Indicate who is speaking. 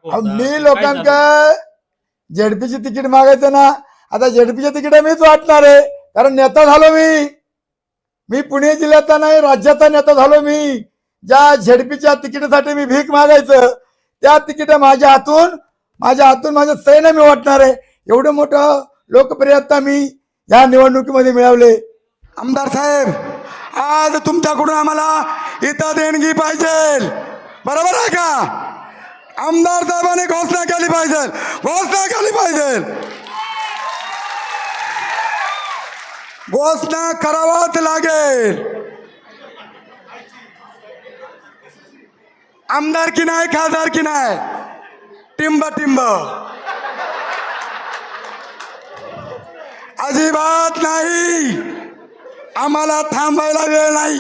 Speaker 1: मी लोकांका झेडपीची तिकीट मागायचं ना, आता झेडपीचे तिकीट मीच वाटणार आहे, कारण नेता झालो मी पुणे जिल्ह्याचा नाही राज्याचा नेता झालो मी. ज्या झेडपीच्या तिकीटासाठी मी भीक मागायचं त्या तिकीट माझ्या हातून माझं सैन्य मी वाटणार आहे. एवढं मोठं लोकप्रियता मी या निवडणुकीमध्ये मिळवले.
Speaker 2: आमदार साहेब, आज तुमच्याकडून आम्हाला इथं देणगी पाहिजे, बरोबर आहे का? आमदार साहेबांनी घोषणा केली पाहिजे, घोषणा करावाच लागेल. आमदार की नाही, खासदार की नाही, टिंब अजिबात नाही. आम्हाला थांबायला वेळ नाही.